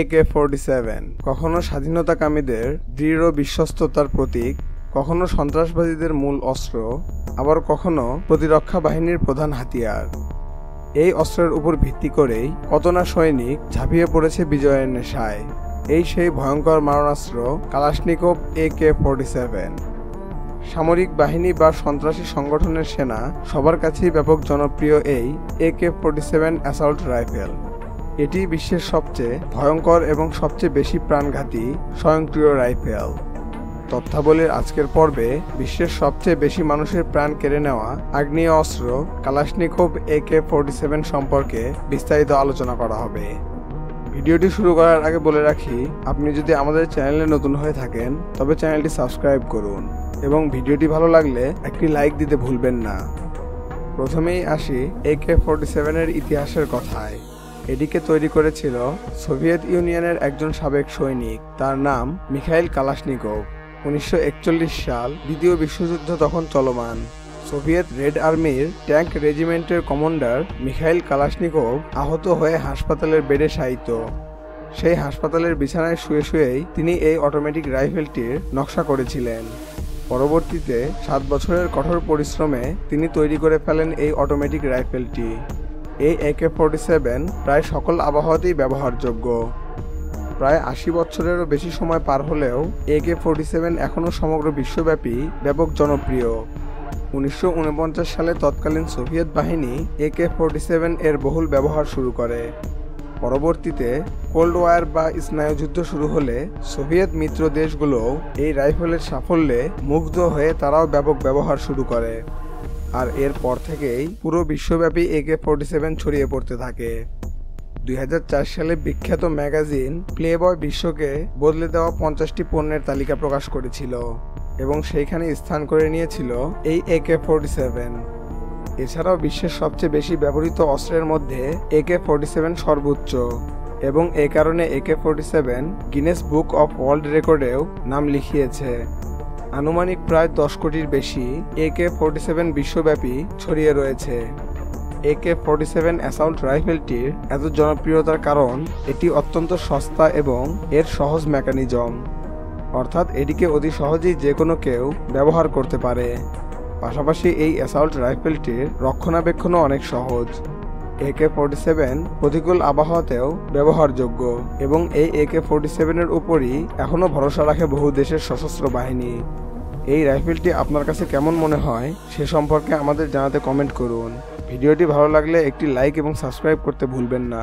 AK-47 কখনো স্বাধীনতাকামীদের দৃঢ় বিশ্বস্ততার প্রতীক, কখনো সন্ত্রাসবাদীদের মূল অস্ত্র, আবার কখনো প্রতিরক্ষা বাহিনীর প্রধান হাতিয়ার। এই অস্ত্রের উপর ভিত্তি করেই কত না সৈনিক ঝাঁপিয়ে পড়েছে বিজয়ের নেশায়। এই সেই ভয়ঙ্কর মারণাস্ত্র কালাশনিকভ AK-47। সামরিক বাহিনী বা সন্ত্রাসী সংগঠনের সেনা সবার কাছেই ব্যাপক জনপ্রিয় এই AK-47 অ্যাসল্ট রাইফেল। এটি বিশ্বের সবচেয়ে ভয়ঙ্কর এবং সবচেয়ে বেশি প্রাণঘাতী স্বয়ংক্রিয় রাইফেল। তথ্যাবলীর আজকের পর্বে বিশ্বের সবচেয়ে বেশি মানুষের প্রাণ কেড়ে নেওয়া আগ্নেয় অস্ত্র কালাশনিকভ AK-47 সম্পর্কে বিস্তারিত আলোচনা করা হবে। ভিডিওটি শুরু করার আগে বলে রাখি, আপনি যদি আমাদের চ্যানেলে নতুন হয়ে থাকেন তবে চ্যানেলটি সাবস্ক্রাইব করুন এবং ভিডিওটি ভালো লাগলে একটি লাইক দিতে ভুলবেন না। প্রথমেই আসি AK-47 এর ইতিহাসের কথায়। এটিকে তৈরি করেছিল সোভিয়েত ইউনিয়নের একজন সাবেক সৈনিক, তার নাম মিখাইল কালাশনিকভ। 1941 সাল, দ্বিতীয় বিশ্বযুদ্ধ তখন চলমান। সোভিয়েত রেড আর্মির ট্যাঙ্ক রেজিমেন্টের কমান্ডার মিখাইল কালাশনিকভ আহত হয়ে হাসপাতালের বেডে শায়িত। সেই হাসপাতালের বিছানায় শুয়ে শুয়েই তিনি এই অটোমেটিক রাইফেলটির নকশা করেছিলেন। পরবর্তীতে 7 বছরের কঠোর পরিশ্রমে তিনি তৈরি করে ফেলেন এই অটোমেটিক রাইফেলটি। এই AK-47 প্রায় সকল আবহাওয়াতেই ব্যবহারযোগ্য। প্রায় 80 বছরেরও বেশি সময় পার হলেও AK-47 এখনও সমগ্র বিশ্বব্যাপী ব্যাপক জনপ্রিয়। 1949 সালে তৎকালীন সোভিয়েত বাহিনী AK-47 এর বহুল ব্যবহার শুরু করে। পরবর্তীতে কোল্ড ওয়ার বা স্নায়ুযুদ্ধ শুরু হলে সোভিয়েত মিত্র দেশগুলোও এই রাইফেলের সাফল্যে মুগ্ধ হয়ে তারাও ব্যাপক ব্যবহার শুরু করে। আর এরপর থেকেই পুরো বিশ্বব্যাপী AK-47 ছড়িয়ে পড়তে থাকে। 2004 সালে বিখ্যাত ম্যাগাজিন প্লেবয় বিশ্বকে বদলে দেওয়া 50টি পণ্যের তালিকা প্রকাশ করেছিল এবং সেইখানে স্থান করে নিয়েছিল এই AK-47। এছাড়াও বিশ্বের সবচেয়ে বেশি ব্যবহৃত অস্ত্রের মধ্যে AK-47 সর্বোচ্চ এবং এ কারণে AK-47 Guinness book of world রেকর্ডেও নাম লিখিয়েছে। আনুমানিক প্রায় 10 কোটির বেশি AK-47 বিশ্বব্যাপী ছড়িয়ে রয়েছে। AK-47 অ্যাসল্ট রাইফেলটির এত জনপ্রিয়তার কারণ এটি অত্যন্ত সস্তা এবং এর সহজ মেকানিজম, অর্থাৎ এটিকে অতি সহজেই যে কোনো কেউ ব্যবহার করতে পারে। পাশাপাশি এই অ্যাসল্ট রাইফেলটির রক্ষণাবেক্ষণও অনেক সহজ। AK-47 প্রতিকূল আবহাওয়াতেও ব্যবহারযোগ্য এবং এই AK-47 এর উপরই এখনও ভরসা রাখে বহু দেশের সশস্ত্র বাহিনী। এই রাইফেলটি আপনার কাছে কেমন মনে হয় সে সম্পর্কে আমাদের জানাতে কমেন্ট করুন। ভিডিওটি ভালো লাগলে একটি লাইক এবং সাবস্ক্রাইব করতে ভুলবেন না।